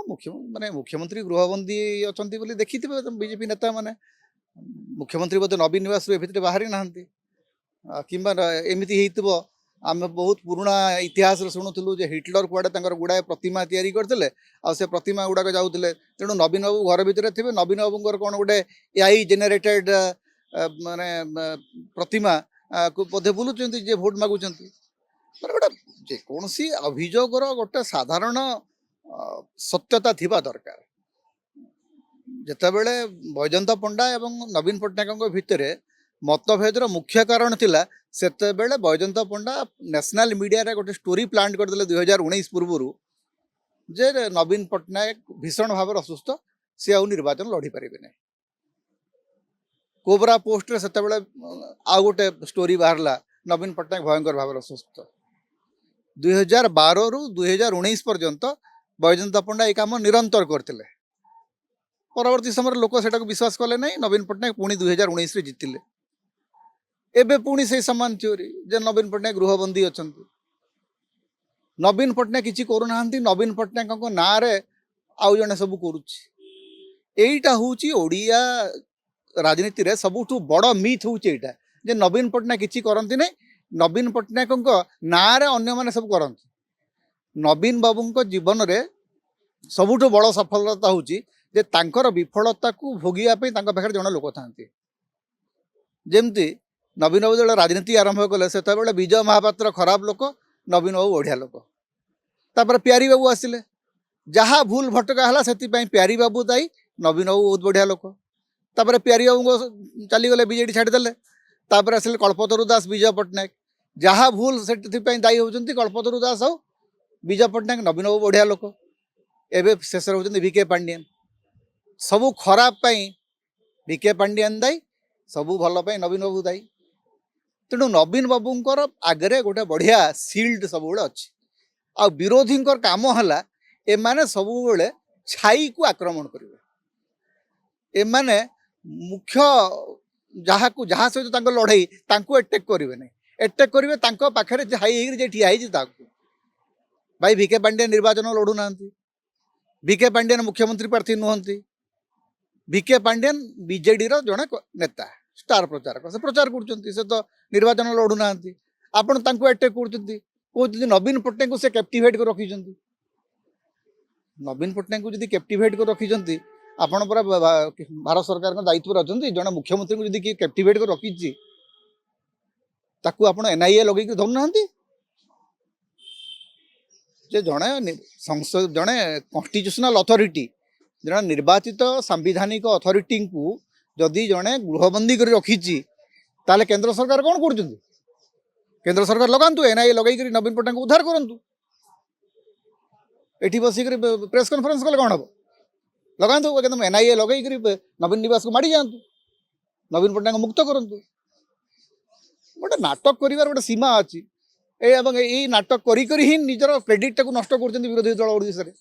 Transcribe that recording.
माने मुख्यमंत्री गृहबंदी अच्छा देखी बीजेपी नेता माने मुख्यमंत्री बोधे नवीन निवास भितर बाहरी ना कि एमती आम बहुत पुराना इतिहास शुणुलु हिटलर कुआड़े गुड़ाए प्रतिमा तैयारी करते से प्रतिमा गुड़ाक जाऊे तेणु नवीन बाबू घर भितर थे नवीन बाबू कौन गोटे एआई जेनेरेटेड माने प्रतिमा को बोधे बुलूँ जे भोट मागुंट गोटे जेकोसी अभियोगर गोटे साधारण सत्यता थिबा दरकार जितेबले बैजयंत पंडा एवं नवीन पट्टनायक भितर मतभेदर मुख्य कारण थिला सेतेबेले बैजयंत पंडा नेशनल मीडिया रे गोटे स्टोरी प्लांट करदे 2019 पूर्व जे नवीन पट्टनायक भीषण भाव असुस्थ सी आउ निर्वाचन लड़ी पारे नहीं कोबरा पोस्ट रे सेतेबेले आउ गोटे स्टोरी बाहरला नवीन पट्टनायक भयंकर भाव असुस्थ 2012 रु 2019 पर्यंत बैजयंत पंडा ये कम निरंतर करते परवर्ती समय लोक से विश्वास कले नहीं नवीन पट्टनायक पुणी 2019 जीतिले एबे पुणी से समान थ्योरी जे नवीन पट्टनायक गृहबंदी अच्छा नवीन पट्टनायक किसी करूना नवीन पट्टनायक ना आउ जने सब करुटा हूँ ओडिया राजनीति रे सबुठु बड़ मिथ हूँ यहाँ जे नवीन पट्टनायक किसी करती नहीं नवीन पट्टनायक ना अन्य माने सब करती नवीन बाबू जीवन रे सबुठु बड़ सफलता हूँ जे तांकर विफलता को भोगियापी पाखे जड़े लोक था जमती नवीन बाबू जो राजनीति आरंभ कले से विजय महापात्र खराब लोक नवीन बाबू बढ़िया लोक तापर प्यारी बाबू आसिले जहाँ भूल भटका है से प्यारी बाबू दायी नवीन बाबू बहुत बढ़िया लोक तापर प्यारी बाबू चलीगले बीजेडी छाड़देले तापर आसिले कल्पतरु दास विजय पट्टनायक जहाँ भूल से दायी होती कल्पतरु दास हो विजय पट्टनायक नवीन बाबू बढ़िया लोक एवं शेष होती वीके पांडियन सबू खराब वीके पांडियन दायी सबू भल नवीन बाबू दायी तेणु नवीन बाबूंकर आगे गोटे बढ़िया सिल्ड सब अच्छी आ विरोधी काम है एमाने सब छाई को आक्रमण करेंगे एमाने मुख्य जहाँ को जहाँ सहित लड़ई एटेक करेंगे नहीं एटेक करेंगे पाखे छाई ठिया भाई वीके पांडियन निर्वाचन लड़ू ना वीके पांडियन मुख्यमंत्री प्रार्थी नुहति वीके पांडियन बीजेडी जड़े नेता स्टार प्रचारक से प्रचार कर तो निर्वाचन लड़ू ना आपण एटेक कर नवीन पट्टनायक को से कैप्टिवेट कर रखी नवीन पट्टनायक को जब कैप्टिवेट कर रखी आपण पूरा भारत सरकार दायित्व अच्छा जड़े मुख्यमंत्री को जब कैप्टिवेट कर रखी आप एनआईए लगे धरुना जड़े संसद जड़े कन्स्टिट्यूशनल अथॉरिटी जड़े निर्वाचित सांविधानिक अथॉरिटी को जदि जड़े गृहबंदी कर रखी ताले केंद्र सरकार कौन कर केंद्र सरकार लगातु एनआईए लगे नवीन पट्टनायक उद्धार करूँ ये बसिक प्रेस कॉन्फ्रेंस कले कौन हम लगातु एकदम एनआईए लगे नवीन निवास को माड़ी जातु नवीन पट्टनायक मुक्त करूँ गोटे नाटक कर गोटे सीमा अच्छी नाटक करी ही निजर क्रेडिट नष्ट कर विरोधी दल ओडिशा रे।